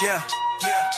Yeah, yeah.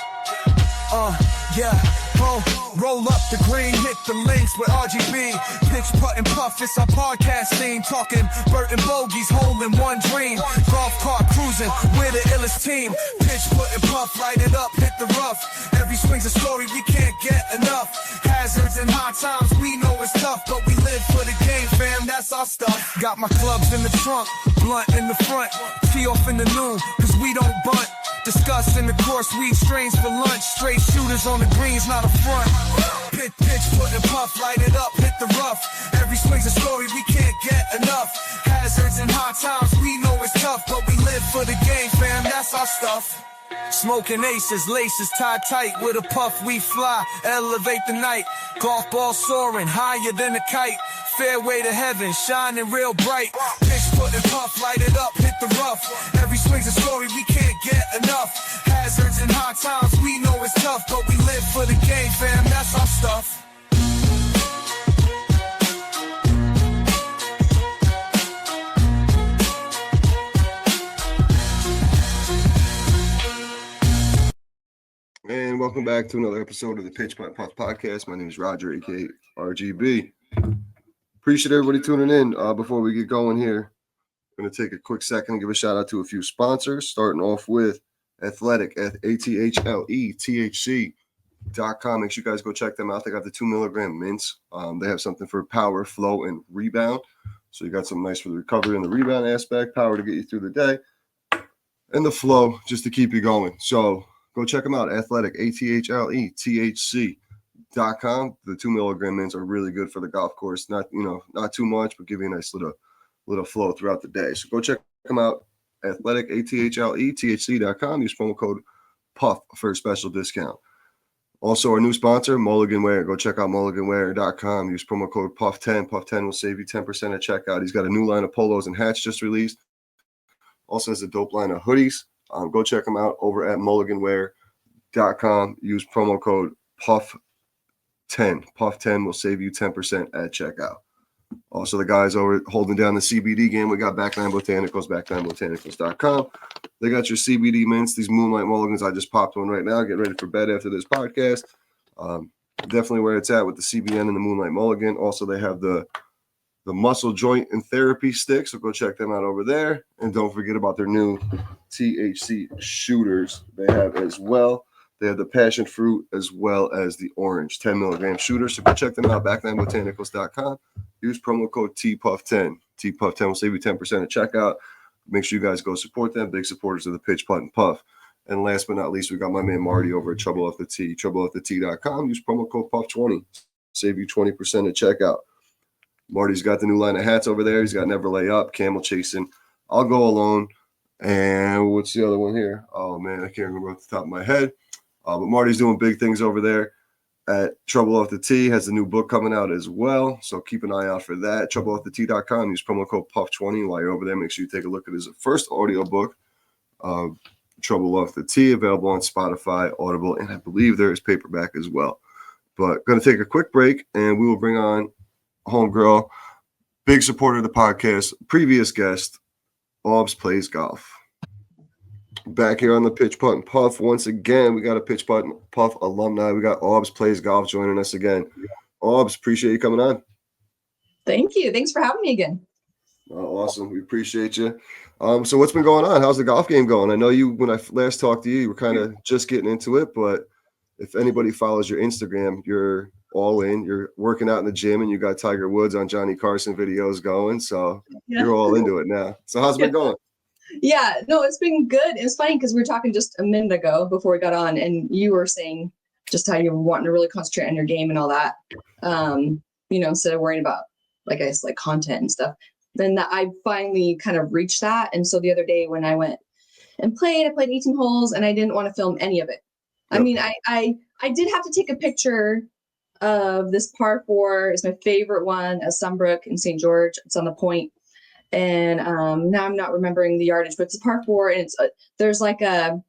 Roll up the green, hit the links with RGB. Pitch, putt, and puff, it's our podcast theme. Talking Burton bogeys, holding one dream. Golf cart cruising, we're the illest team. Pitch, putt, and puff, light it up, hit the rough. Every swing's a story, we can't get enough. Hazards and hard times, we know it's tough, but we live for the game, fam, that's our stuff. Got my clubs in the trunk, blunt in the front. Tee off in the noon, cause we don't bunt. Discuss in the course, weed strains for lunch. Straight shooters on the greens, not a front. Pitch, put and puff, light it up, hit the rough. Every swing's a story, we can't get enough. Hazards and hard times, we know it's tough, but we live for the game, fam, that's our stuff. Smoking aces, laces tied tight. With a puff we fly, elevate the night. Golf ball soaring, higher than a kite. Fairway to heaven, shining real bright. Pitch, put and puff, light it up, hit the rough. Every swing's a story, we can't get enough. Hazards and hard times, we know it's tough, but we live for the game, fam, that's our stuff. And welcome back to another episode of the Pitch Putt Puff Podcast. My name is Roger, aka RGB. Appreciate everybody tuning in. Before we get going here, I'm going to take a quick second and give a shout out to a few sponsors, starting off with Athletic at ATHLETHC.com. Make sure you guys go check them out. They got the 2 milligram mints. They have something for power, flow, and rebound. So you got something nice for the recovery and the rebound aspect, power to get you through the day, and the flow just to keep you going. So go check them out. Athletic, ATHLETHC.com. The 2 milligram mints are really good for the golf course. Not too much, but give you a nice little flow throughout the day. So go check them out. Athletic, ATHLETHC.com. Use promo code PUFF for a special discount. Also, our new sponsor, Mulligan Wear. Go check out mulliganwear.com. Use promo code PUFF10. PUFF10 will save you 10% at checkout. He's got a new line of polos and hats just released. Also has a dope line of hoodies. Go check them out over at mulliganwear.com. Use promo code PUFF10. PUFF10 will save you 10% at checkout. Also, the guys over holding down the CBD game, we got Backline Botanicals, backlinebotanicals.com. They got your CBD mints, these Moonlight Mulligans. I just popped one right now. Get ready for bed after this podcast. Definitely where it's at with the CBN and the Moonlight Mulligan. Also, they have the muscle joint and therapy stick, so go check them out over there. And don't forget about their new THC shooters they have as well. They have the passion fruit as well as the orange 10 milligram shooter. So go check them out, backlinebotanicals.com. Use promo code TPUFF10. TPUFF10 will save you 10% at checkout. Make sure you guys go support them. Big supporters of the Pitch, Putt, and Puff. And last but not least, we got my man Marty over at Trouble Off the Tee. TroubleOffTheTee.com. Use promo code PUFF20. Save you 20% at checkout. Marty's got the new line of hats over there. He's got Never Lay Up, Camel Chasing, I'll Go Alone, and what's the other one here? Oh, man, I can't remember off the top of my head. But Marty's doing big things over there at Trouble Off the Tee. Has a new book coming out as well, so keep an eye out for that. TroubleOffTheTee.com. Use promo code PUFF20 while you're over there. Make sure you take a look at his first audio book, Trouble Off the Tee, available on Spotify, Audible, and I believe there is paperback as well. But going to take a quick break, and we will bring on homegirl, big supporter of the podcast, previous guest, Aubs Plays Golf. Back here on the Pitch, Putt, and Puff. Once again, we got a Pitch, Putt, and Puff alumni. We got Aubs Plays Golf joining us again. Aubs, appreciate you coming on. Thank you. Thanks for having me again. Oh, awesome. We appreciate you. So what's been going on? How's the golf game going? I know when I last talked to you, you were kind of just getting into it, but if anybody follows your Instagram, you're all in. You're working out in the gym, and you got Tiger Woods on Johnny Carson videos going. So you're all into it now. So how's it been going? Yeah, no, it's been good. It's funny because we were talking just a minute ago before we got on, and you were saying just how you were wanting to really concentrate on your game and all that. Instead of worrying about, like, I guess, like content and stuff. Then I finally kind of reached that. And so the other day when I went and I played 18 holes, and I didn't want to film any of it. Yep. I mean, I did have to take a picture of this par 4. It's my favorite one at Sunbrook in St. George. It's on the point. And now I'm not remembering the yardage, but it's a par 4, and it's there's like a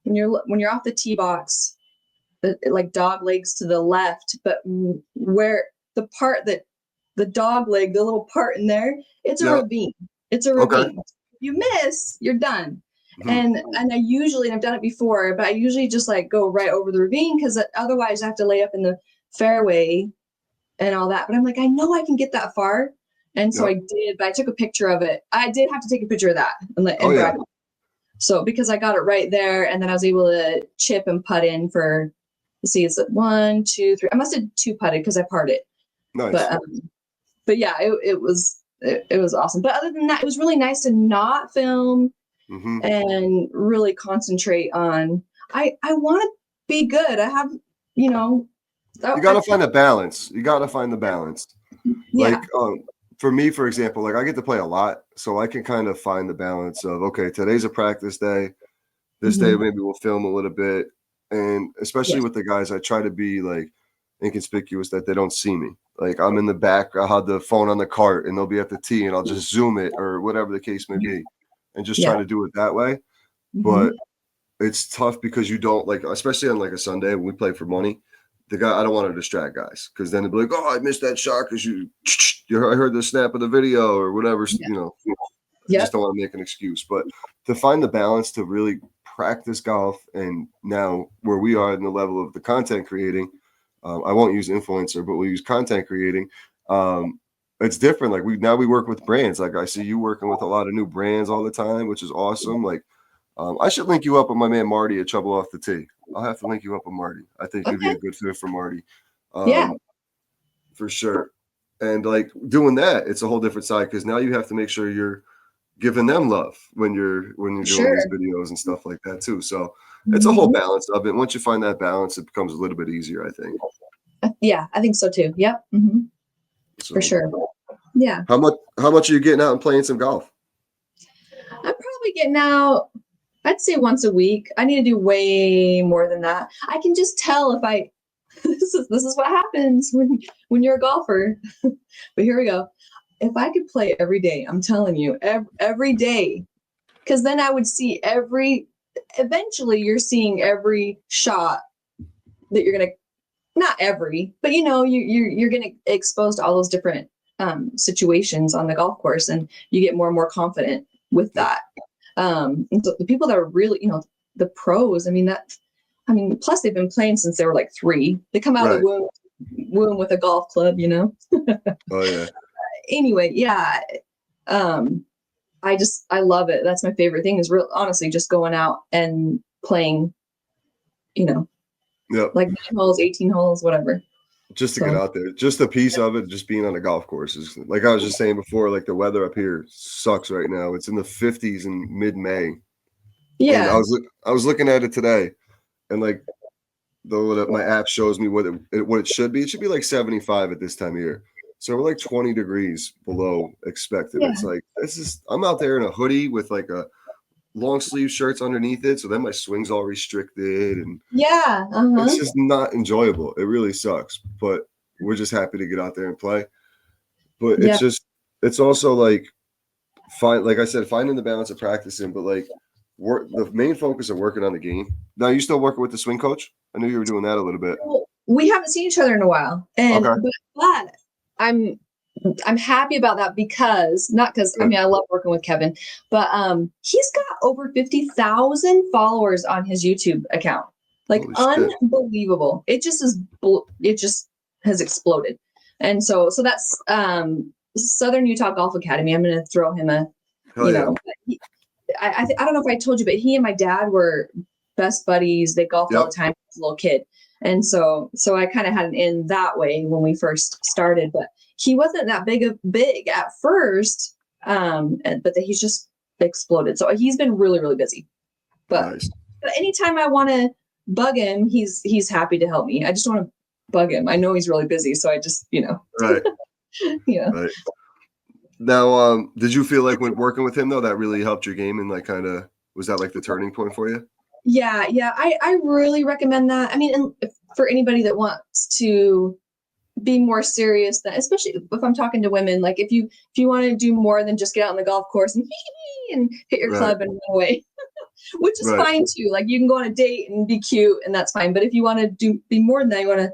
when you're off the tee box, like dog legs to the left, but where the part that the dog leg, the little part in there, it's a ravine. It's a ravine. Okay. If you miss, you're done. And I usually, and I've done it before, but I usually just like go right over the ravine because otherwise I have to lay up in the fairway and all that. But I'm like, I know I can get that far. And so I did, but I took a picture of it. I did have to take a picture of that and brag. So because I got it right there, and then I was able to chip and putt in for, let's see, is it 1, 2, 3? I must have 2 putted because I parred it. Nice. But yeah, it was awesome. But other than that, it was really nice to not film and really concentrate on. I want to be good. I have, you know. You got to find a balance. You got to find the balance. Yeah. Like for me, for example, like I get to play a lot, so I can kind of find the balance of, okay, today's a practice day. This day maybe we'll film a little bit, and especially with the guys, I try to be like inconspicuous that they don't see me. Like I'm in the back, I'll have the phone on the cart, and they'll be at the tee, and I'll just zoom it or whatever the case may be, and just try to do it that way. But it's tough because you don't like, especially on like a Sunday when we play for money. The guy, I don't want to distract guys because then they'll be like, "Oh, I missed that shot because I heard the snap of the video or whatever." You know, I just don't want to make an excuse. But to find the balance to really practice golf, and now where we are in the level of the content creating, I won't use influencer, but we use content creating. It's different. Like we work with brands. Like I see you working with a lot of new brands all the time, which is awesome. Like I should link you up with my man Marty at Trouble Off the Tee. I'll have to link you up with Marty. I think you'd be a good fit for Marty. For sure. And like doing that, it's a whole different side because now you have to make sure you're giving them love when you're doing these videos and stuff like that too. So it's a whole balance of it. Once you find that balance, it becomes a little bit easier, I think. Yeah, I think so too. Yep. So, for sure. Yeah. How much are you getting out and playing some golf? I'm probably getting out, I'd say once a week. I need to do way more than that. I can just tell if I this is what happens when you're a golfer. But here we go. If I could play every day, I'm telling you, every day, because then I would see eventually you're seeing every shot that you're gonna, not every, but you know, you're gonna expose to all those different situations on the golf course, and you get more and more confident with that. And so the people that are really, you know, the pros, plus they've been playing since they were like 3. They come out of the womb with a golf club, you know. Oh yeah. Anyway, yeah. I love it. That's my favorite thing, is honestly just going out and playing, you know, like 9 holes, 18 holes, whatever. Just to get out there, just a piece of it, just being on a golf course is, like I was just saying before, like the weather up here sucks right now. It's in the 50s in mid-May. Yeah. And I was looking at it today, and like my app shows me what it should be. It should be like 75 at this time of year. So we're like 20 degrees below expected. Yeah. It's like, I'm out there in a hoodie with like a long sleeve shirts underneath it. So then my swing's all restricted, and it's just not enjoyable. It really sucks, but we're just happy to get out there and play. But it's also like, like I said, finding the balance of practicing, but like the main focus of working on the game. Now, you still working with the swing coach? I knew you were doing that a little bit. Well, we haven't seen each other in a while, and but I'm happy about that because I love working with Kevin, but he's got over 50,000 followers on his YouTube account. Like, unbelievable. It just has exploded. And so that's Southern Utah Golf Academy. I'm going to throw him I don't know if I told you, but he and my dad were best buddies. They golfed all the time as a little kid. And so I kind of had an in that way when we first started, but he wasn't that big at first. But he's just exploded. So he's been really, really busy, but anytime I want to bug him, he's happy to help me. I just want to bug him. I know he's really busy. So I just, right. Yeah. Right. Now, did you feel like when working with him though, that really helped your game, and like was that like the turning point for you? Yeah. I really recommend that. I mean, and for anybody that wants to be more serious, especially if I'm talking to women, like if you want to do more than just get out on the golf course and hit your club and run away, which is fine too. Like you can go on a date and be cute, and that's fine. But if you want to be more than that, you want to,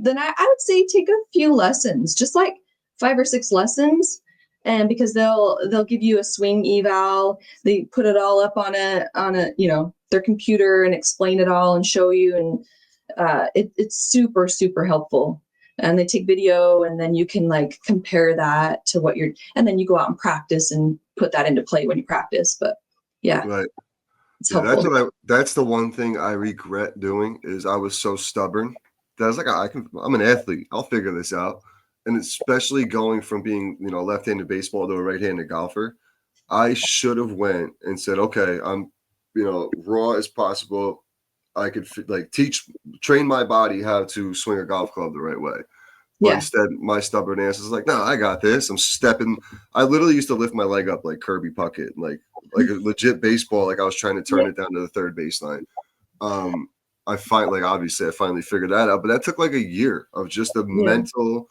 then I would say take a few lessons, just like 5 or 6 lessons, And because they'll give you a swing eval, they put it all up on a their computer and explain it all and show you, and it's super, super helpful. And they take video, and then you can like compare that to and then you go out and practice and put that into play when you practice. But yeah, Right. it's Yeah, helpful. that's the one thing I regret doing is I was so stubborn that I was like, I'm an athlete. I'll figure this out. And especially going from being, left-handed baseball to a right-handed golfer, I should have went and said, okay, I'm, raw as possible. I could train my body how to swing a golf club the right way. But Yeah. instead, my stubborn ass is like, no, I got this. I'm stepping. I literally used to lift my leg up like Kirby Puckett, like a legit baseball. Like I was trying to turn it down to the third baseline. I finally figured that out, but that took like a year of just a mental,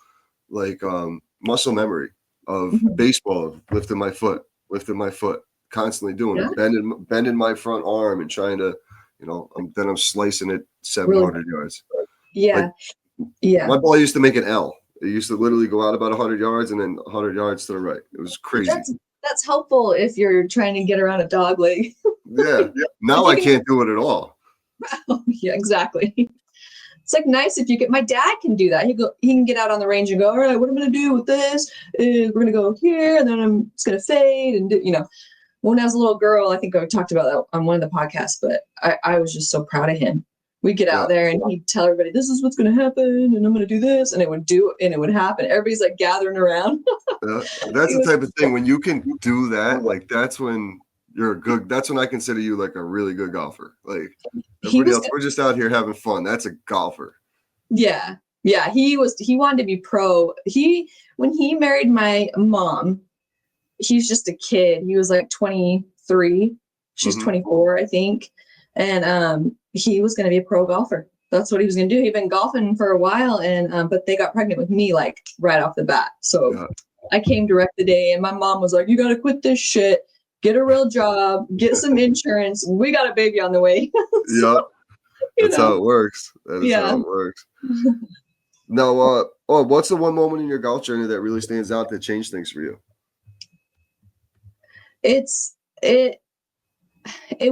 muscle memory of baseball, of lifting my foot, constantly doing it, bending my front arm and trying to, then I'm slicing it 700 yards. Yeah. Like, my ball used to make an L. It used to literally go out about 100 yards and then 100 yards to the right. It was crazy. That's helpful if you're trying to get around a dog leg. Yeah. Now I can't do it at all. Yeah, exactly. It's like nice if my dad can do that. He can get out on the range and go, all right, what am I going to do with this? We're going to go here, and then I'm just going to fade and do, When I was a little girl, I think I talked about that on one of the podcasts, but I was just so proud of him. We'd get out there and he'd tell everybody, this is what's going to happen, and I'm going to do this, and it would happen. Everybody's like gathering around. That's the type of thing when you can do that, like that's when you're that's when I consider you like a really good golfer. Like everybody else, we're just out here having fun. That's a golfer. Yeah. Yeah. He wanted to be pro. When he married my mom, he's just a kid. He was like 23. She's 24, I think. And he was going to be a pro golfer. That's what he was going to do. He'd been golfing for a while, and but they got pregnant with me like right off the bat. So I came direct the day, and my mom was like, "You got to quit this shit. Get a real job. Get some insurance. We got a baby on the way." That's how it works. That is how it works. Now, what's the one moment in your golf journey that really stands out that changed things for you? It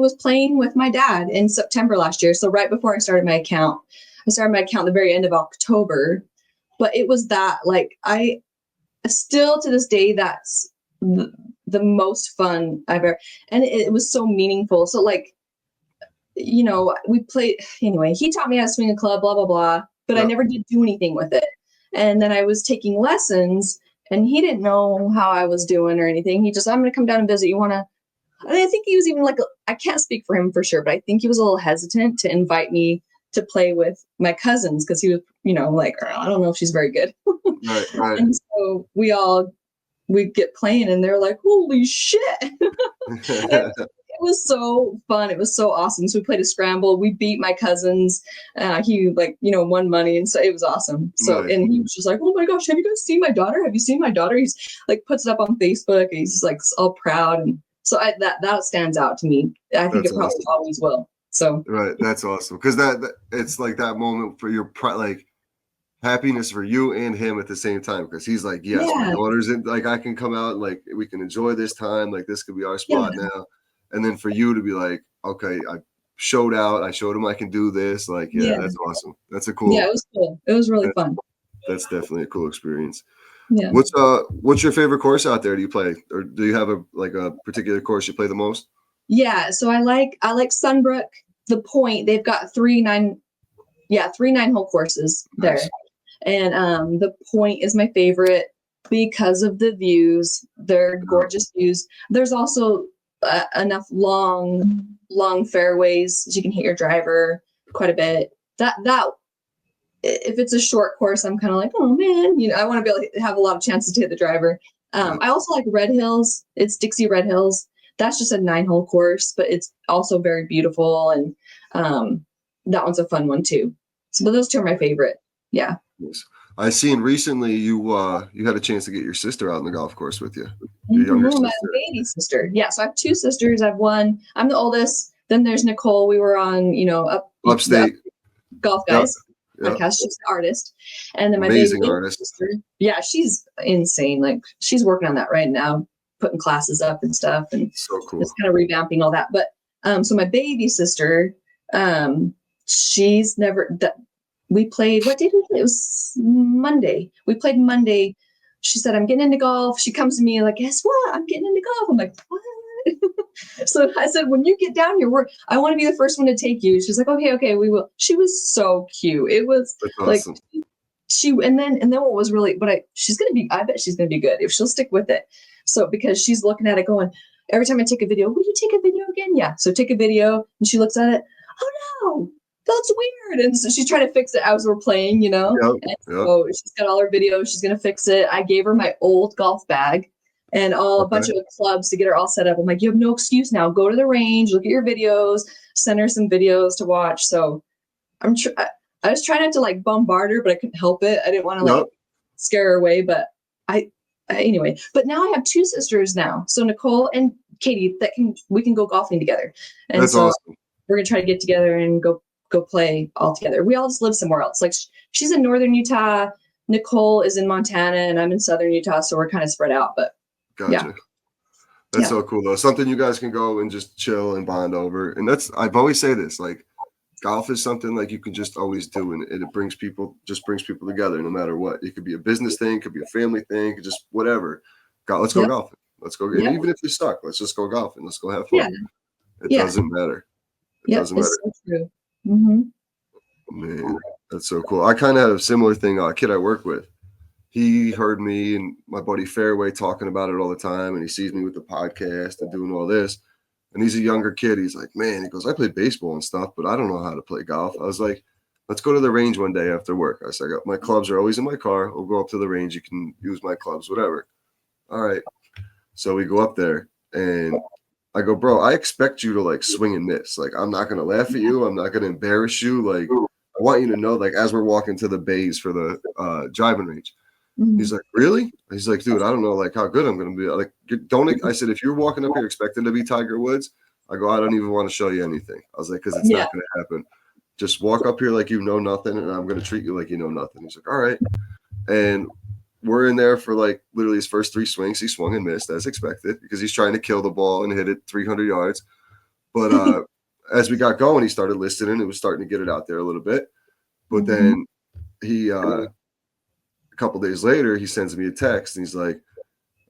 was playing with my dad in September last year. So right before I started my account. I started my account at the very end of October. But it was that, like, I still to this day, that's the most fun I've ever. And it was so meaningful. So, like, we played. Anyway, he taught me how to swing a club, blah, blah, blah. But I never did do anything with it. And then I was taking lessons, and he didn't know how I was doing or anything. He just, I'm going to come down and visit. You want to? And I think he was even like, I can't speak for him for sure, but I think he was a little hesitant to invite me to play with my cousins because he was, like, I don't know if she's very good. Right. And so we get playing, and they're like, holy shit. It was so fun. It was so awesome. So we played a scramble. We beat my cousins. He won money. And so it was awesome. So, and he was just like, oh my gosh, have you guys seen my daughter? Have you seen my daughter? He's like, puts it up on Facebook. And he's like all proud. And so that stands out to me. I think it probably always will. So right, that's awesome because that it's like that moment for your like happiness for you and him at the same time because he's like, yes, my daughter's in. Like I can come out and like we can enjoy this time. Like this could be our spot now, and then for you to be like, okay, I showed out. I showed him I can do this. Like that's awesome. That's a cool. Yeah, it was cool. It was really fun. That's definitely a cool experience. Yeah. What's your favorite course out there? Do you play, or do you have a particular course you play the most? Yeah, so I like Sunbrook, the Point. They've got 3 9-hole courses there, and the Point is my favorite because of the views. They're gorgeous views. There's also enough long fairways so you can hit your driver quite a bit. That if it's a short course, I'm kind of like, oh man, I want to be able to have a lot of chances to hit the driver. I also like Red Hills. It's Dixie Red Hills. That's just a 9-hole course, but it's also very beautiful. And that one's a fun one too. So, but those two are my favorite. Yeah. Yes. I seen recently you had a chance to get your sister out on the golf course with you. Your younger sister. My baby sister. Yeah. So I have 2 sisters. I have one. I'm the oldest. Then there's Nicole. We were on, upstate golf guys. podcast. She's an artist. And then my Amazing baby artist. sister, yeah, she's insane. Like she's working on that right now, putting classes up and stuff, and So cool. just kind of revamping all that. But so my baby sister, she's never that we played. What did we play? It was Monday. We played Monday. She said, "I'm getting into golf." She comes to me like, "Guess what? I'm getting into golf." I'm like, "What?" So I said, "When you get down here, I want to be the first one to take you." She's like, "Okay, we will." She was so cute. It was That's like awesome. and then what was really, she's gonna be. I bet she's gonna be good if she'll stick with it. So because she's looking at it, going every time I take a video, "Will you take a video again?" Yeah. So take a video, and she looks at it. "Oh no, that's weird." And so she's trying to fix it as we're playing, you know. Yep. And so she's got all her videos. She's gonna fix it. I gave her my old golf bag and a bunch of clubs to get her all set up. I'm like, "You have no excuse now. Go to the range, look at your videos, send her some videos to watch." So I was trying not to like bombard her, but I couldn't help it. I didn't want to like scare her away, but anyway. But now I have two sisters now, so Nicole and Katie we can go golfing together, and That's so awesome. we're gonna try to get together and go play all together. We all just live somewhere else. Like she's in northern Utah, Nicole is in Montana, and I'm in southern Utah, so we're kind of spread out. But Gotcha. yeah. That's so cool though. Something you guys can go and just chill and bond over. And I've always say this, like golf is something like you can just always do, and it brings people together no matter what. It could be a business thing, it could be a family thing, it could just whatever. Let's go golfing. Let's go. And even if you're stuck, let's just go golfing. Let's go have fun. It doesn't matter. It doesn't matter. It's so true. Mm-hmm. Man, that's so cool. I kind of had a similar thing. A kid I work with, he heard me and my buddy Fairway talking about it all the time, and he sees me with the podcast and doing all this. And he's a younger kid. He's like, "Man," he goes, "I play baseball and stuff, but I don't know how to play golf." I was like, "Let's go to the range one day after work." I said, "My clubs are always in my car. We'll go up to the range. You can use my clubs, whatever." All right. So we go up there, and I go, "Bro, I expect you to like swing and miss. Like, I'm not gonna laugh at you. I'm not gonna embarrass you. Like, I want you to know, like, as we're walking to the bays for the driving range." Mm-hmm. He's like, "Really?" He's like, "Dude, I don't know like how good I'm gonna be." Like, I said, "If you're walking up here expecting to be Tiger Woods," I go, "I don't even want to show you anything." I was like, "Because it's not gonna happen. Just walk up here like you know nothing, and I'm gonna treat you like you know nothing." He's like, "All right." And we're in there for like literally his first 3 swings. He swung and missed as expected because he's trying to kill the ball and hit it 300 yards. But as we got going, he started listening. It was starting to get it out there a little bit. But then he a couple days later, he sends me a text and he's like,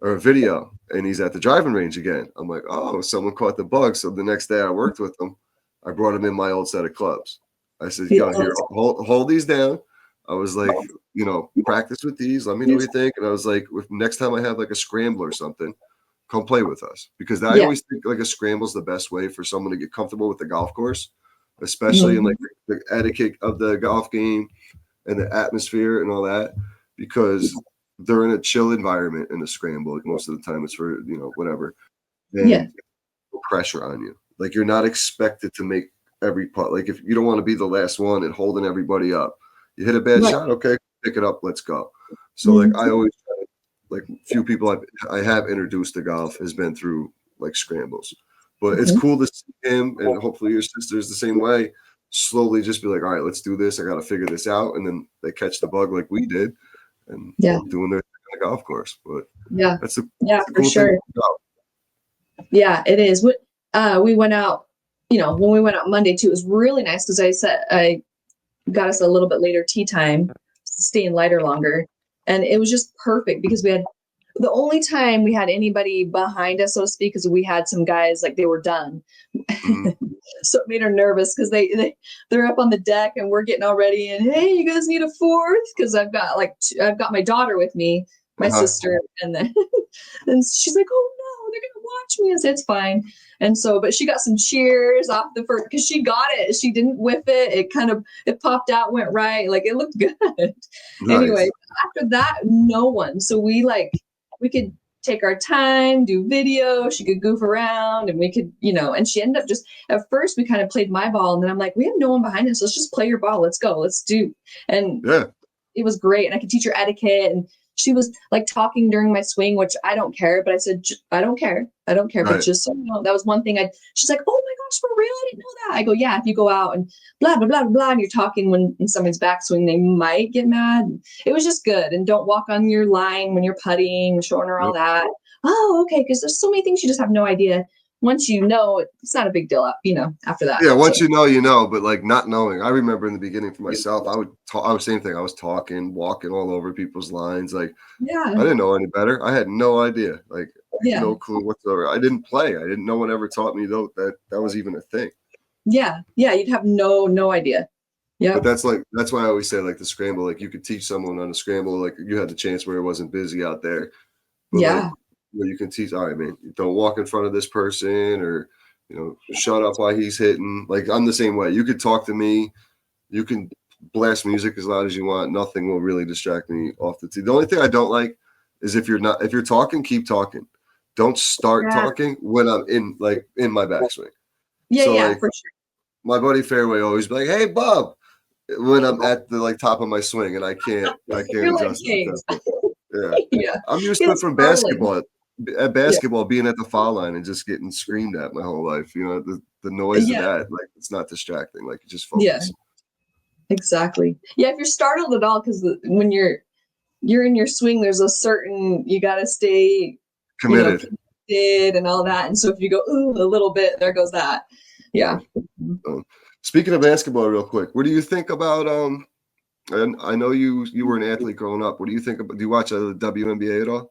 or a video, and he's at the driving range again. I'm like, "Oh, someone caught the bug." So the next day I worked with him. I brought him in my old set of clubs. I said, "Yo, here, hold these down." I was like, practice with these. Let me know what you think. And I was like, if next time I have like a scramble or something, come play with us. Because I always think like a scramble is the best way for someone to get comfortable with the golf course, especially in like the etiquette of the golf game and the atmosphere and all that, because they're in a chill environment in a scramble. Like most of the time it's for, whatever. And no pressure on you. Like you're not expected to make every putt. Like if you don't want to be the last one and holding everybody up. You hit a bad shot, okay, pick it up, let's go. So like I always like few people I have introduced to golf has been through like scrambles. But it's cool to see him, and hopefully your sister's the same way, slowly just be like, "All right, let's do this. I got to figure this out." And then they catch the bug like we did and doing their thing on the golf course. But that's a for cool sure. thing about. Yeah, it is. We went out, when we went out Monday too, it was really nice because I got us a little bit later tee time, staying lighter longer. And it was just perfect because we had the only time we had anybody behind us, so to speak, because we had some guys like they were done. So it made her nervous because they're up on the deck and we're getting all ready and, "Hey, you guys need a fourth?" Because I've got my daughter with me, my sister, and then and she's like, "Oh no, they're gonna watch me." I said, "It's fine." And so, but she got some cheers off the first because she got it. She didn't whip it. It popped out, went right. Like it looked good. Nice. Anyway, after that, no one. So we could take our time, do video. She could goof around and we could, and she ended up just, at first we kind of played my ball. And then I'm like, we have no one behind us. Let's just play your ball. Let's go. Let's do. And it was great. And I could teach her etiquette. And She was like talking during my swing, which I don't care. But I said, I don't care. I don't care. But Right. just so you know, that was one thing. She's like, oh my gosh, for real? I didn't know that. I go, yeah. If you go out and blah blah blah blah, and you're talking when in someone's backswing, they might get mad. It was just good. And don't walk on your line when you're putting, showing her all that. Oh, okay. Because there's so many things you just have no idea. Once you know, it's not a big deal. After that. Yeah, once you know, but like not knowing. I remember in the beginning for myself, I was same thing. I was talking, walking all over people's lines. Like, Yeah. I didn't know any better. I had no idea, like Yeah. no clue whatsoever. I didn't play. I didn't. No one ever taught me though that was even a thing. Yeah. You'd have no idea. Yeah. But that's why I always say like the scramble. Like you could teach someone on a scramble. Like you had the chance where it wasn't busy out there. But Yeah. like, where you can teach. All right, man, don't walk in front of this person, or shut up while he's hitting. Like I'm the same way. You could talk to me. You can blast music as loud as you want. Nothing will really distract me off the tee. The only thing I don't like is if you're talking, keep talking. Don't start talking when I'm in my backswing. Yeah, So, yeah, like, for sure. my buddy Fairway always be like, "Hey, Bob," when I'm at the top of my swing and I can't You're like, adjust. "Hey." Yeah, Yeah. I'm used to it It's from rolling. basketball. At basketball, being at the foul line and just getting screamed at my whole life. The noise of that, like it's not distracting. Like you just focus. Yeah. Exactly. Yeah, if you're startled at all, because when you're in your swing, there's a certain you got to stay Committed. Committed and all that. And so if you go ooh a little bit, there goes that. Yeah. Speaking of basketball, real quick, what do you think about And I know you were an athlete growing up. What do you think about? Do you watch the WNBA at all?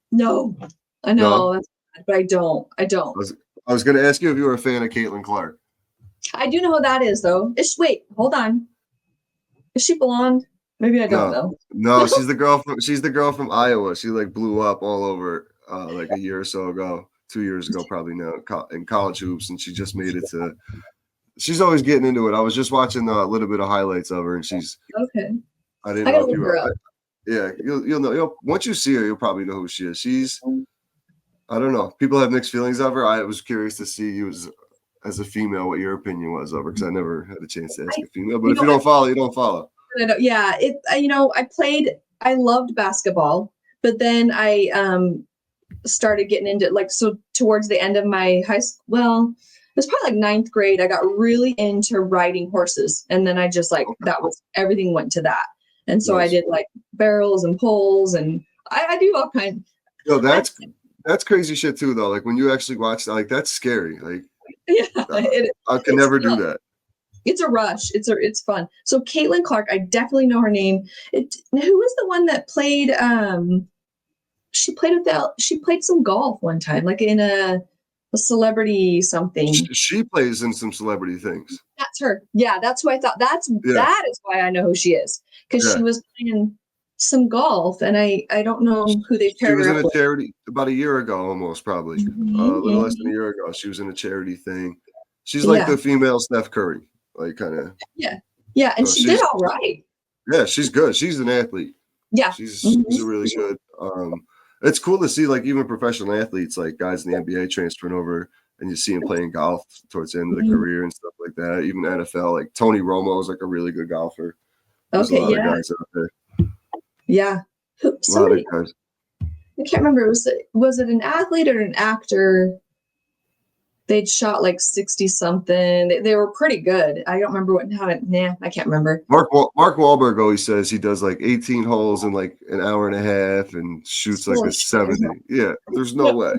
No, I know, that's bad, but I don't. I was going to ask you if you were a fan of Caitlin Clark. I do know who that is, though. Wait, hold on. Is she blonde? Maybe I don't know. No, she's the girl from Iowa. She like blew up all over like a year or so ago, 2 years ago, probably now in college hoops, and she just made it to. She's always getting into it. I was just watching a little bit of highlights of her, and she's okay. I didn't I know gotta if you look her were. up. Yeah, you'll know. Once you see her, you'll probably know who she is. She's, I don't know. People have mixed feelings of her. I was curious to see you as a female what your opinion was of her, because I never had a chance to ask a female. But if you don't follow, you don't follow. Yeah, I loved basketball, but then I started getting into towards the end of my high school. Well, it was probably like ninth grade. I got really into riding horses, and then I just that was everything went to that. And so I did like barrels and poles, and I do all kinds. Yo, that's crazy shit too, though. Like when you actually watch that, like that's scary. Like I can never do that. It's a rush. It's fun. So Caitlin Clark, I definitely know her name. Who was the one that played? She played some golf one time, like in a celebrity something. She plays in some celebrity things. That's her. Yeah, that's who I thought. That is why I know who she is, because she was playing some golf, and I don't know who they paired her up with. She was in a charity about a year ago, almost probably a little less than a year ago. She was in a charity thing. She's like the female Steph Curry, like kind of. Yeah, and she did all right. Yeah, she's good. She's an athlete. Yeah, she's really good. It's cool to see like even professional athletes, like guys in the NBA transferring over, and you see them playing golf towards the end of the career and stuff like that. Even NFL, like Tony Romo is like a really good golfer. There's a lot of guys out there. Yeah, Somebody, a lot of guys. I can't remember. Was it an athlete or an actor? They'd shot like 60 something. They were pretty good. I don't remember I can't remember. Mark Wahlberg always says he does like 18 holes in like an hour and a half and shoots like a 70. Yeah, there's no way.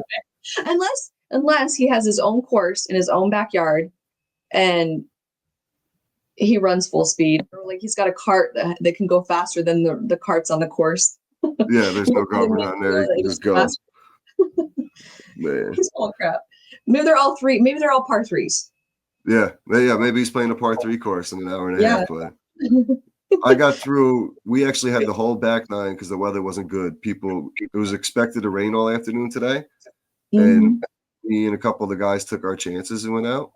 Unless he has his own course in his own backyard and he runs full speed, or like he's got a cart that can go faster than the carts on the course. Yeah, there's no government on there. You can just go. Man. He's full of crap. Maybe they're all three. Maybe they're all par threes. Yeah. Maybe he's playing a par 3 course in an hour and a half. But I got through. We actually had the whole back nine because the weather wasn't good. It was expected to rain all afternoon today, and me and a couple of the guys took our chances and went out.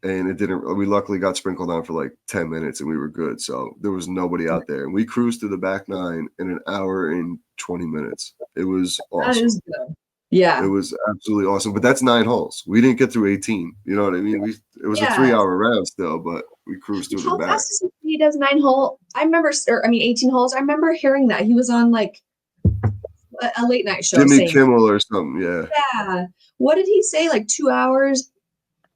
And it didn't. We luckily got sprinkled on for like 10 minutes, and we were good. So there was nobody out there, and we cruised through the back nine in an hour and 20 minutes. It was awesome. That is good. Yeah, it was absolutely awesome. But that's 9 holes. We didn't get through 18. You know what I mean? It was a 3-hour round still, but we cruised through the back. He does 9 hole. 18 holes. I remember hearing that he was on like a late night show Jimmy saying, Kimmel or something. Yeah. yeah, what did he say? Like 2 hours?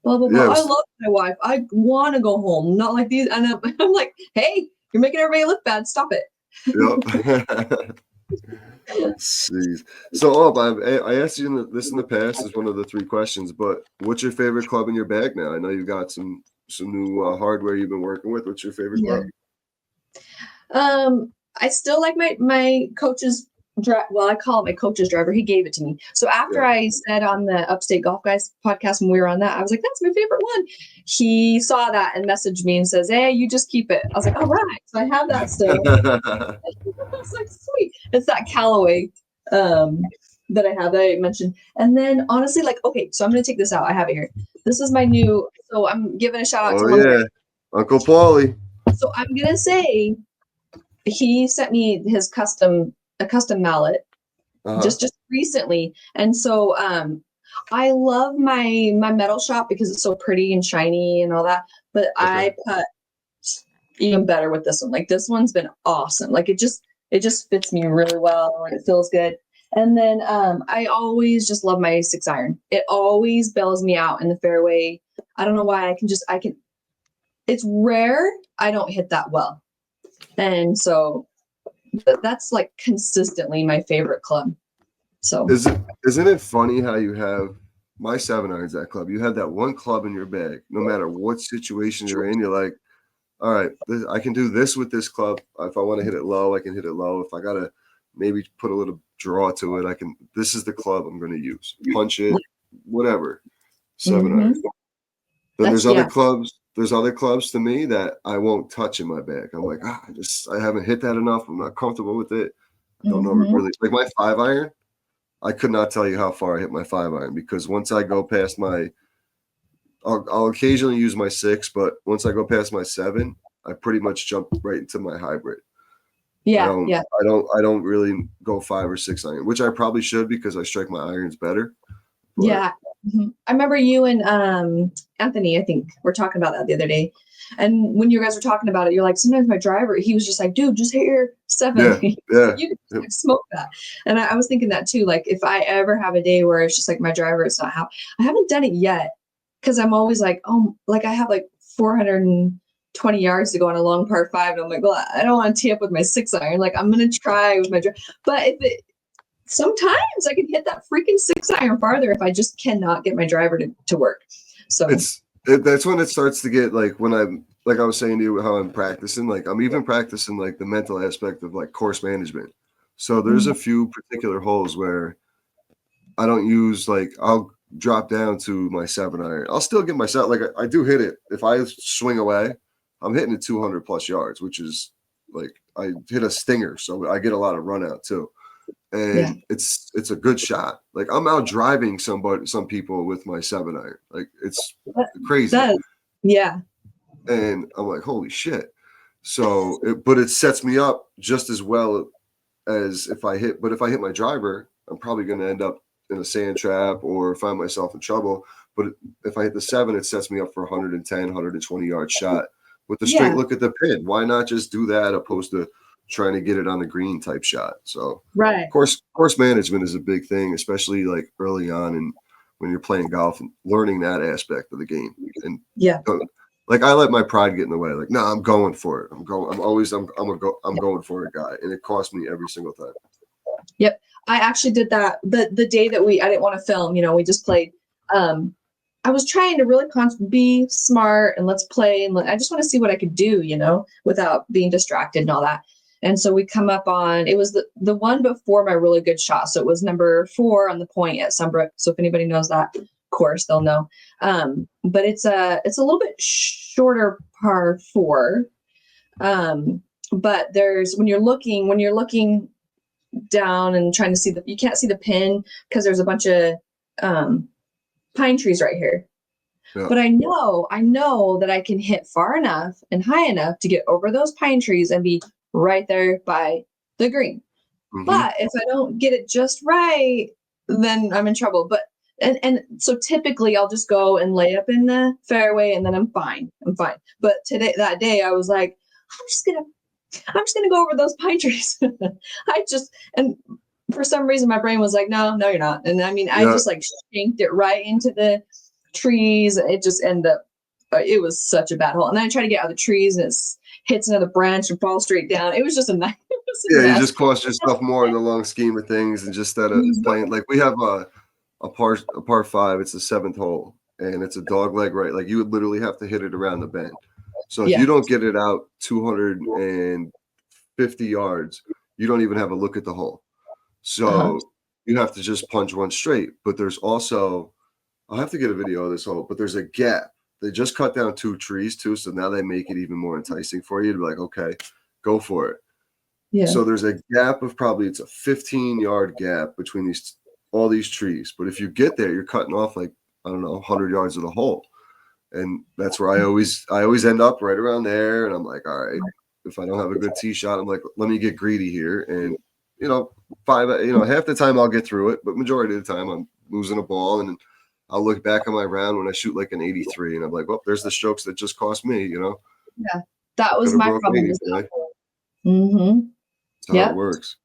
Blah, blah, blah. Yeah. I love my wife. I want to go home. Not like these. And I'm like, hey, you're making everybody look bad. Stop it. Yep. Jeez. So, I asked you this in the past as one of the 3 questions, but what's your favorite club in your bag now? I know you've got some new hardware you've been working with. What's your favorite club? I still like my coach's well, I call it my coach's driver. He gave it to me. So after I said on the Upstate Golf Guys podcast when we were on that, I was like, that's my favorite one. He saw that and messaged me and says, hey, you just keep it. I was like, all right. So I have that still. I was like, sweet. It's that Callaway that I have that I mentioned. And then honestly, like, okay, so I'm going to take this out. I have it here. This is my new, so I'm giving a shout out to Uncle Paulie. So I'm going to say he sent me his a custom mallet just recently. And so I love my metal shop because it's so pretty and shiny and all that. But I put even better with this one. Like this one's been awesome. Like it just fits me really well and it feels good. And then I always just love my 6-iron. It always bails me out in the fairway. I don't know why. It's rare I don't hit that well. And so that's like consistently my favorite club. So isn't it funny how you have my 7-iron's that club? You have that one club in your bag. No matter what situation you're in, you're like, all right, I can do this with this club. If I want to hit it low, I can hit it low. If I gotta maybe put a little draw to it, I can. This is the club I'm going to use. Punch it, whatever. 7-iron. Then there's other clubs. There's other clubs to me that I won't touch in my bag. I'm like, I haven't hit that enough. I'm not comfortable with it. I don't know really. Like my 5-iron, I could not tell you how far I hit my 5-iron because once I go past I'll occasionally use my 6, but once I go past my 7, I pretty much jump right into my hybrid. I don't really go 5 or 6-iron, which I probably should because I strike my irons better. But yeah. I remember you and Anthony, I think, were talking about that the other day. And when you guys were talking about it, you're like, sometimes my driver, he was just like, dude, just hit your 7. Yeah. You can just smoke that. And I was thinking that too. Like, if I ever have a day where it's just like my driver, it's not how I haven't done it yet because I'm always like, oh, like I have like 420 yards to go on a long par 5. And I'm like, well, I don't want to tee up with my 6-iron. Like, I'm going to try with my driver. But sometimes I can hit that freaking 6-iron farther if I just cannot get my driver to work. So that's when it starts to get like when I'm like I was saying to you how I'm practicing. Like I'm even practicing like the mental aspect of like course management. So there's a few particular holes where I don't use I'll drop down to my 7-iron. I'll still get my shot. Like I do hit it. If I swing away, I'm hitting it 200 plus yards, which is like I hit a stinger, so I get a lot of run out too. And it's a good shot. Like I'm out driving some people with my 7-iron. Like it's crazy. Yeah. And I'm like, holy shit. So, but it sets me up just as well as if I hit my driver, I'm probably going to end up in a sand trap or find myself in trouble. But if I hit the 7, it sets me up for 110, 120 yard shot with the straight look at the pin. Why not just do that opposed to trying to get it on the green type shot? So course management is a big thing, especially like early on and when you're playing golf and learning that aspect of the game. And like I let my pride get in the way. Like, no, I'm going for it. I'm going for it, guy. And it cost me every single time. Yep. I actually did that the day that I didn't want to film, we just played. I was trying to really be smart and let's play. And I just want to see what I could do, without being distracted and all that. And so we come up on, it was the one before my really good shot. So it was number 4 on the point at Sunbrook. So if anybody knows that course, they'll know. But it's a little bit shorter par 4. But when you're looking down and trying to see you can't see the pin because there's a bunch of pine trees right here. Yeah. But I know that I can hit far enough and high enough to get over those pine trees and be right there by the green. But if I don't get it just right, then I'm in trouble. But and so typically I'll just go and lay up in the fairway and then I'm fine. But that day I was like, I'm just gonna go over those pine trees. for some reason my brain was like, no, you're not. And I mean, I Yeah. just like shanked it right into the trees. It just ended up, it was such a bad hole. And then I tried to get out of the trees and it hits another branch and falls straight down. It was just a nice, it was a Yeah, you mess. just cost yourself more in the long scheme of things, and just instead of playing, like we have a par five. It's the seventh hole, and it's a dog leg right. Like you would literally have to hit it around the bend. So if Yeah. you don't get it out 250 yards, you don't even have a look at the hole. So Uh-huh. you have to just punch one straight. But there's also, I'll have to get a video of this hole, but there's a gap. They just cut down 2 trees too, so now they make it even more enticing for you to be like, okay, go for it. Yeah. So there's a gap of probably, it's a 15-yard gap between all these trees. But if you get there, you're cutting off like, I don't know, 100 yards of the hole. And that's where I always end up right around there. And I'm like, all right, if I don't have a good tee shot, I'm like, let me get greedy here. And half the time I'll get through it, but majority of the time I'm losing a ball, and I'll look back on my round when I shoot like an 83, and I'm like, well, there's the strokes that just cost me, Yeah. That was Could've my broke problem. 80 today. Mm-hmm. That's how it works.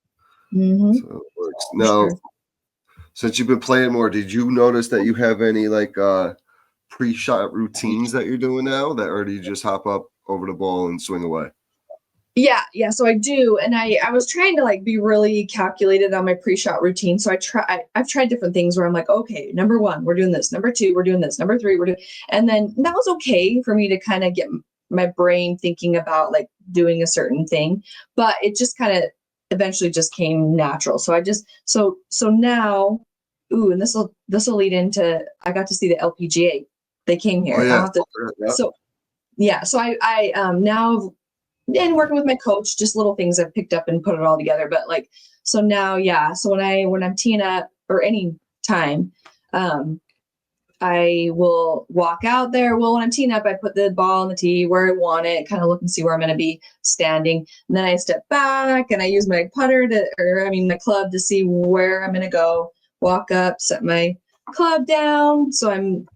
Mm-hmm. So it works. Now, since you've been playing more, did you notice that you have any like pre-shot routines that you're doing now, or do you just hop up over the ball and swing away? Yeah. So I do. And I was trying to like be really calculated on my pre-shot routine. So I've tried different things where I'm like, okay, number 1, we're doing this. Number 2, we're doing this. Number 3, we're doing, and then that was okay for me to kind of get my brain thinking about like doing a certain thing, but it just kind of eventually just came natural. So I just, so now, and this will lead into, I got to see the LPGA. They came here. Oh yeah. I'll have to, Yep. so yeah. So I now, and working with my coach, just little things I've picked up and put it all together. But like, so now, yeah. So when I'm teeing up or any time, I will walk out there. Well, when I'm teeing up, I put the ball on the tee where I want it, kind of look and see where I'm going to be standing. And then I step back and I use my my club to see where I'm going to go, walk up, set my club down. So I'm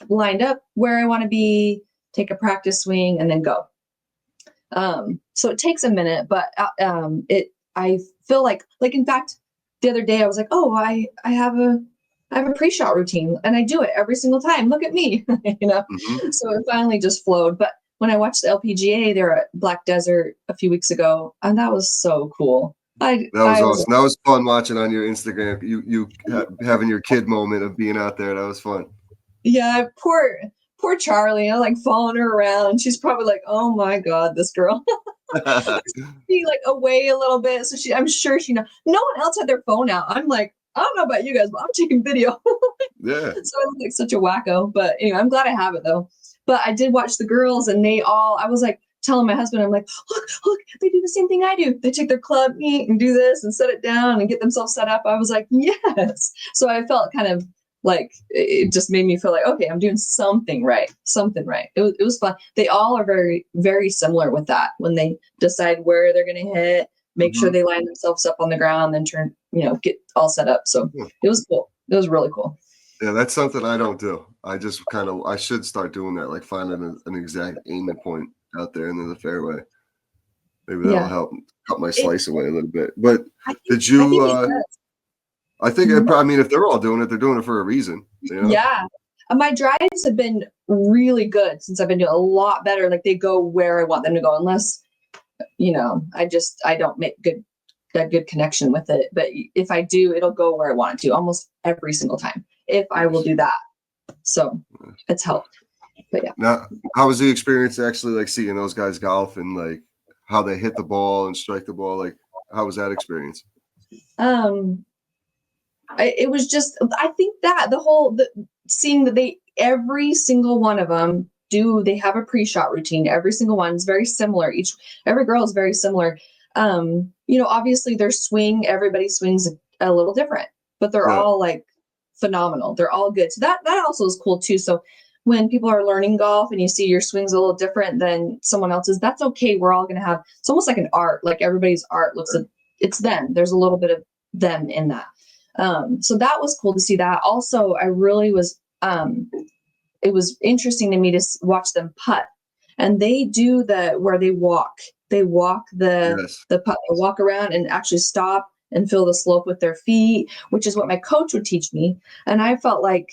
lined up where I want to be, take a practice swing, and then go. So it takes a minute, but I feel like in fact, the other day I was like, oh, I have a pre-shot routine and I do it every single time. Look at me, Mm-hmm. So it finally just flowed. But when I watched the LPGA there at Black Desert a few weeks ago, and that was so cool. That was awesome. That was fun watching on your Instagram. You having your kid moment of being out there. That was fun. Yeah, poor Charlie, like following her around. She's probably like, oh my God, this girl. Be like away a little bit. So I'm sure no one else had their phone out. I'm like, I don't know about you guys, but I'm taking video. Yeah. So I look like such a wacko. But anyway, I'm glad I have it though. But I did watch the girls and I was like telling my husband, I'm like, look, they do the same thing I do. They take their club, eat, and do this and set it down and get themselves set up. I was like, yes. So I felt kind of like it just made me feel like, okay, I'm doing something right. It was fun. They all are very, very similar with that. When they decide where they're going to hit, make sure they line themselves up on the ground, then turn, get all set up. So it was cool. It was really cool. Yeah, that's something I don't do. I just I should start doing that, like finding an exact aiming point out there into the fairway. Maybe that'll help cut my slice away a little bit. But did you? I think if they're all doing it, they're doing it for a reason. Yeah. My drives have been really good since I've been doing a lot better. Like they go where I want them to go, unless, I don't make a good connection with it. But if I do, it'll go where I want it to almost every single time if I will do that. So it's helped. But yeah. Now, how was the experience actually like seeing those guys golf and like how they hit the ball and strike the ball? Like, how was that experience? It was just, I think that seeing that every single one of them they have a pre-shot routine. Every single one is very similar. Every girl is very similar. Obviously their swing, everybody swings a little different, but they're all like phenomenal. They're all good. So that also is cool too. So when people are learning golf and you see your swings a little different than someone else's, that's okay. We're all going to have, it's almost like an art, like everybody's art looks like it's them. There's a little bit of them in that. So that was cool to see that. Also, I really was, it was interesting to me to watch them putt, and they do where they walk the putt, they walk around and actually stop and feel the slope with their feet, which is what my coach would teach me. And I felt like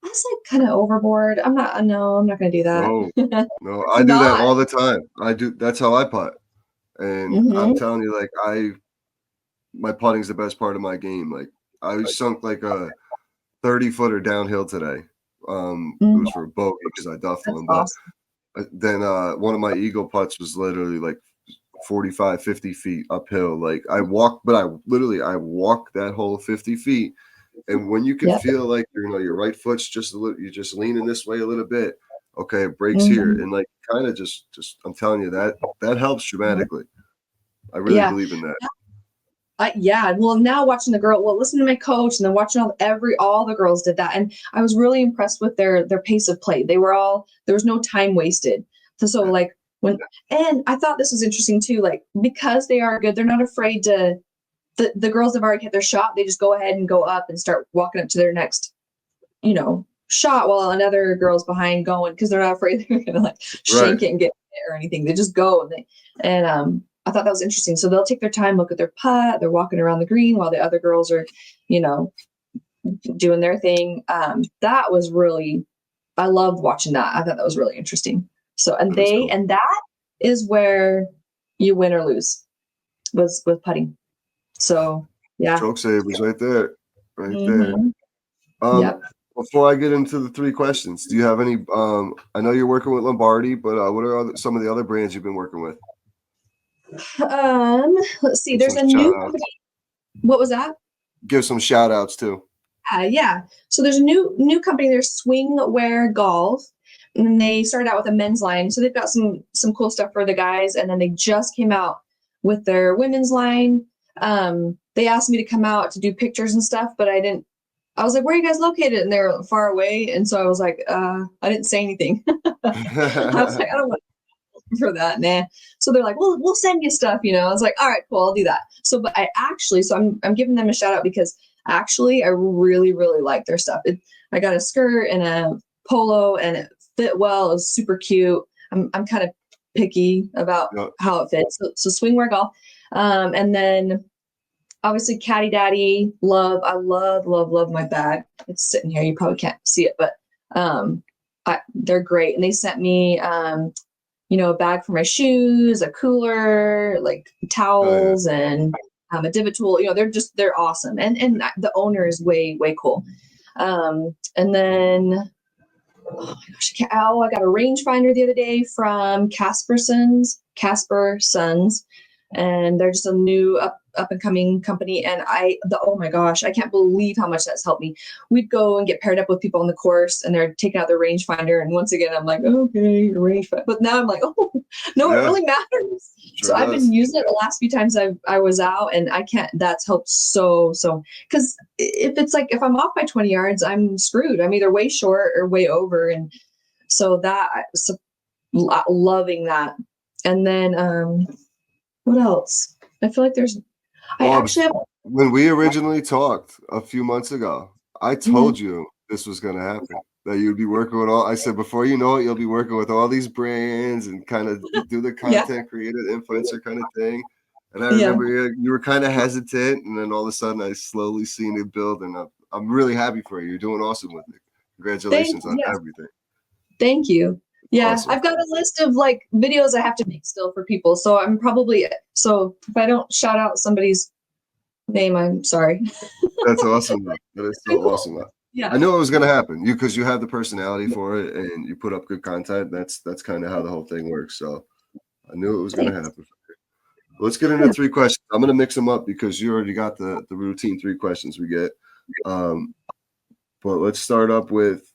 I was like kind of overboard. I'm not going to do that. No, It's I do that not. all the time. That's how I putt. And I'm Mhm. telling you, like, my putting's the best part of my game. Like, I sunk like a 30-footer downhill today. It was for a bogey because I duffed That's one, but awesome. then one of my eagle putts was literally like 45, 50 feet uphill. Like I walked that whole 50 feet. And when you can Yep. feel like your right foot's just a little, you're just leaning this way a little bit. Okay, it breaks here. Mhm. And like kind of just I'm telling you that helps dramatically. I really Yeah. believe in that. Yeah. Well, now watching listen to my coach, and then watching all the girls did that. And I was really impressed with their pace of play. There was no time wasted. So like and I thought this was interesting too, like, because they are good, they're not afraid to, the girls have already hit their shot. They just go ahead and go up and start walking up to their next, shot, while another girl's behind going, because they're not afraid they're gonna like Right. shank it and get it or anything. They just go, and I thought that was interesting. So they'll take their time, look at their putt, they're walking around the green while the other girls are, doing their thing. That was really, I loved watching that. I thought that was really interesting. So, That is cool. and that is where you win or lose, was with putting. So yeah. Stroke savers right there. Right there. Mhm. Yep. Before I get into the 3 questions, do you have any I know you're working with Lombardi, but what are some of the other brands you've been working with? Let's see. Give There's some a shout new outs. company. What was that? Give some shout outs too. Yeah. So there's a new company. There's Swingwear Golf, and they started out with a men's line. So they've got some cool stuff for the guys, and then they just came out with their women's line. They asked me to come out to do pictures and stuff, but I didn't. I was like, "Where are you guys located?" And they're far away, and so I was like, I didn't say anything. I was like, I don't want for that, nah. So they're like, "Well, we'll send you stuff." I was like, "All right, cool, I'll do that." So, but I'm giving them a shout out because actually I really, really like their stuff. I got a skirt and a polo, and it fit well. It was super cute. I'm kind of picky about Yep. how it fits. So Swingwear Golf, and then obviously Caddy Daddy. I love my bag. It's sitting here. You probably can't see it, but they're great. And they sent me a bag for my shoes, a cooler, like towels, and a divot tool. They're awesome. And the owner is way, way cool. And then, oh my gosh, I got a rangefinder the other day from Casper Sons, and they're just a new up and coming company. And oh my gosh, I can't believe how much that's helped me. We'd go and get paired up with people on the course, and they're taking out their rangefinder. And once again, I'm like, okay, rangefinder. But now I'm like, oh no, it really matters. Sure So I've does. been using it the last few times I was out, and that's helped so, because if I'm off by 20 yards, I'm screwed. I'm either way short or way over. And so loving that. And then, what else? I feel like I Aubs, actually have. when we originally talked a few months ago, I told Mhm. you this was going to happen. That you'd be working with I said, before you know it, you'll be working with all these brands and kind of do the Yeah. content creator, influencer kind of thing. And I Yeah. remember you were kind of hesitant, and then all of a sudden I slowly seen it build, and I'm really happy for you. You're doing awesome with it. Congratulations on Yes. everything. Thank you. Yeah. Awesome. I've got a list of like videos I have to make still for people. So so if I don't shout out somebody's name, I'm sorry. That's awesome. That is so Cool. awesome. Yeah. I knew it was going to happen. Because you have the personality for it, and you put up good content. That's kind of how the whole thing works. So I knew it was going to Thanks. happen. Let's get into 3 questions. I'm going to mix them up because you already got the routine 3 questions we get. But let's start up with,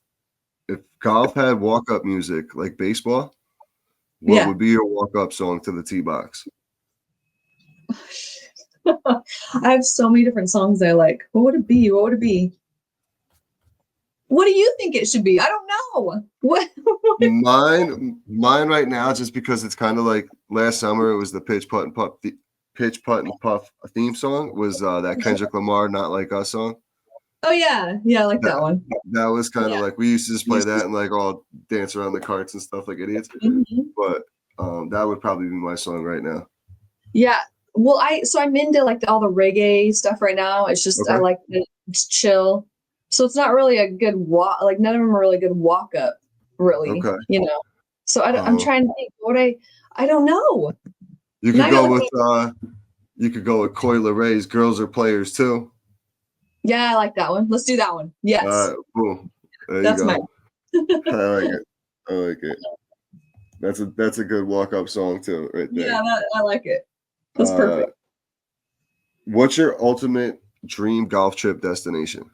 if golf had walk-up music like baseball, what would be your walk-up song to the tee box? I have so many different songs I like. What would it be? What do you think it should be? I don't know. What? Mine right now, just because it's kind of like last summer, it was the pitch putt and puff theme song, was that Kendrick Lamar "Not Like Us" song. Oh yeah, I like that one. That was kind of like, we used to just play Yes. that and like all dance around the carts and stuff like idiots. Mhm. But that would probably be my song right now. Yeah, Well, I'm into like all the reggae stuff right now. It's just I Okay. like it's chill. So it's not really a good walk. Like none of them are really good walk up, really. Okay. So I'm Uh, trying to think I don't know. you And could I got go like with Coy Ray's Girls Are Players too. yeah, I like that one. Let's do that one. Yes, Boom. There you that's go. mine. I like it. I like it. That's a good walk up song too, right Yeah, there. I like it. That's Uh, perfect. what's your ultimate dream golf trip destination?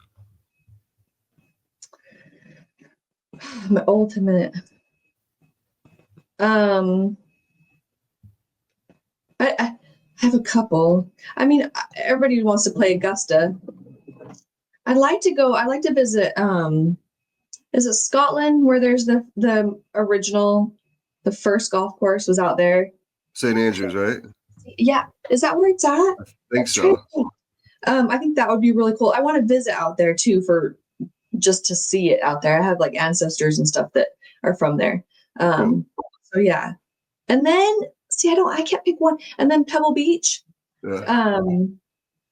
My ultimate. Um, I have a couple. I mean, everybody wants to play Augusta. I'd like to go. I'd like to visit. Is it Scotland where there's the original, the first golf course was out there? St. Andrews, right? Yeah, is that where it's at? I think I'm trying to so. think. I think that would be really cool. I want to visit out there too for just to see it out there. I have like ancestors and stuff that are from there. Cool. So yeah. And then see, I can't pick one. And then Pebble Beach. Yeah.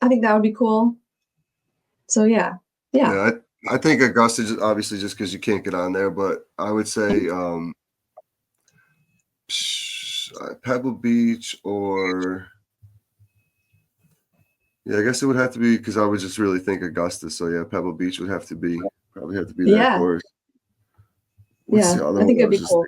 I think that would be cool. So yeah. Yeah. Yeah. I think Augusta, obviously just because you can't get on there, but I would say Pebble Beach or yeah, I guess it would have to be because I would just really think Augusta. So yeah, Pebble Beach would probably have to be that Yeah. course. What's Yeah. the other I think one I it'd was be just cool.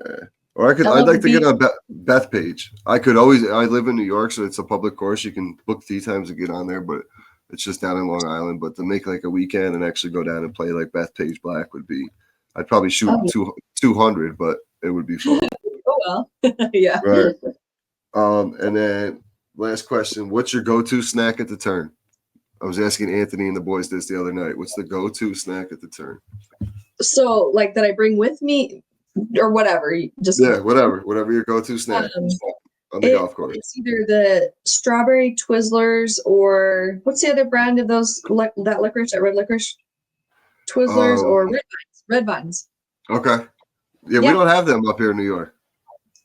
thinking of? Or I I'd love the like to get beach. on Bethpage. I live in New York, so it's a public course. You can book tee times to get on there, but it's just down in Long Island. But to make like a weekend and actually go down and play like Bethpage Black I'd probably shoot Oh, 200, but it would be fun. oh well. Yeah. Right. And then last question, what's your go-to snack at the turn? I was asking Anthony and the boys this the other night. What's the go-to snack at the turn? So like that I bring with me or whatever. Just Yeah, whatever your go-to snack um, on the golf course. it's either the strawberry Twizzlers or what's the other brand of those that licorice, that red licorice? Twizzlers Um, or red vines. Red vines. okay. Yeah, we Yeah. don't have them up here in New York.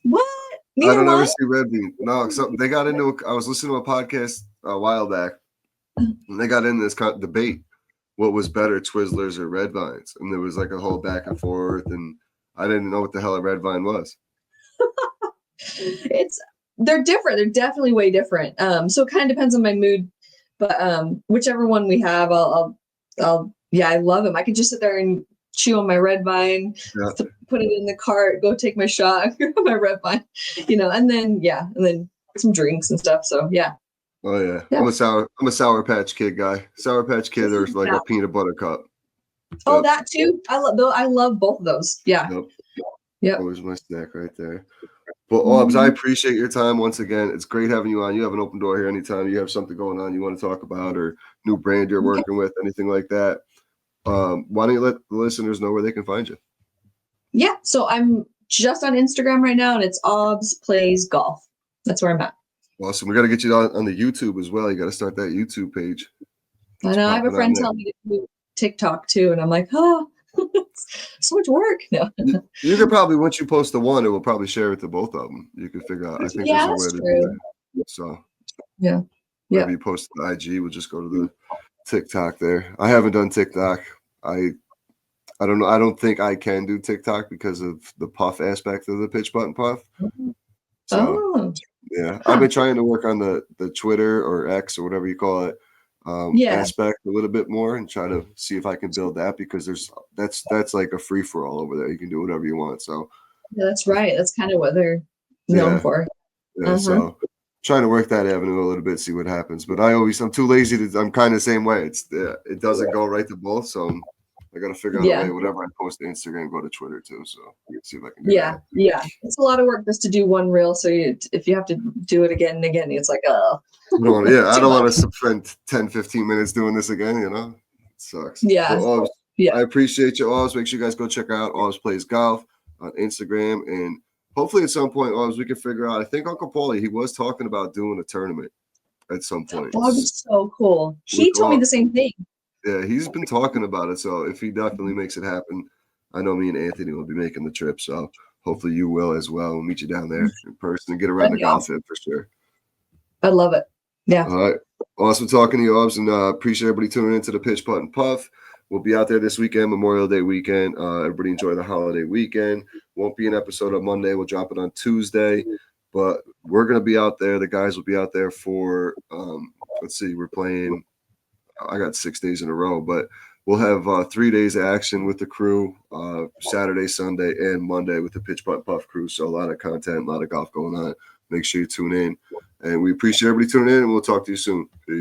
What? I Neither don't ever one? see red bean. No, they got into. I was listening to a podcast a while back, and they got into this debate: what was better, Twizzlers or red vines? And there was like a whole back and forth, and I didn't know what the hell a red vine was. They're different. They're definitely way different. So it kind of depends on my mood, but whichever one we have, I'll yeah, I love them. I could just sit there and chew on my red vine, Yeah. put it in the cart, go take my shot, grab my red vine, and then some drinks and stuff. So yeah. Oh yeah. Yeah. I'm a Sour Patch Kid guy. Sour Patch Kid or like a peanut butter cup. Oh, Yep. that too. I love both of those. Yeah. Yep. Yep. Always my snack right there. Well, Aubs, I appreciate your time once again. It's great having you on. You have an open door here anytime you have something going on you want to talk about or new brand you're working with, anything like that. Why don't you let the listeners know where they can find you? Yeah. So I'm just on Instagram right now, and it's Aubs Plays Golf. That's where I'm at. Awesome. We got to get you on the YouTube as well. You got to start that YouTube page. I know. I have a friend telling me to do TikTok too, and I'm like, oh, so much work. No. You could probably, once you post the one, it will probably share it to both of them. You can figure out. I think Yeah, there's a way that's to true. do that. So Yeah. whenever you post the IG, we'll just go to the TikTok there. I haven't done TikTok. I don't know. I don't think I can do TikTok because of the puff aspect of the pitch button puff. So yeah, I've been trying to work on the Twitter or X or whatever you call it aspect a little bit more and try to see if I can build that because that's like a free for all over there. You can do whatever you want. So yeah, that's right. That's kind of what they're known for. Yeah, so trying to work that avenue a little bit, see what happens. But I'm too lazy I'm kind of the same way. It doesn't go right to both, so I got to figure out a way. Whatever I post to Instagram, go to Twitter too. So see if I can do that. Yeah. It's a lot of work just to do one reel. So if you have to do it again and again, it's like, oh. I don't want to spend 10, 15 minutes doing this again. It sucks. Yeah. Well, I appreciate you, Aubs. Make sure you guys go check out Aubs Plays Golf on Instagram, and hopefully at some point, Aubs, we can figure out. I think Uncle Paulie, he was talking about doing a tournament at some point. That was so cool. He told me the same thing. Yeah, he's been talking about it. So if he definitely makes it happen, I know me and Anthony will be making the trip. So hopefully you will as well. We'll meet you down there in person and get around That'd the be golf awesome. hit for sure. I love it. Yeah. All right. Awesome talking to you, Aubs, and appreciate everybody tuning into the Pitch, Putt, and Puff. We'll be out there this weekend, Memorial Day weekend. Everybody enjoy the holiday weekend. Won't be an episode on Monday. We'll drop it on Tuesday. But we're going to be out there. The guys will be out there for, let's see, we're playing, I got 6 days in a row, but we'll have 3 days of action with the crew, Saturday, Sunday, and Monday with the Pitch, Putt, and Puff crew. So a lot of content, a lot of golf going on. Make sure you tune in. And we appreciate everybody tuning in, and we'll talk to you soon. Peace.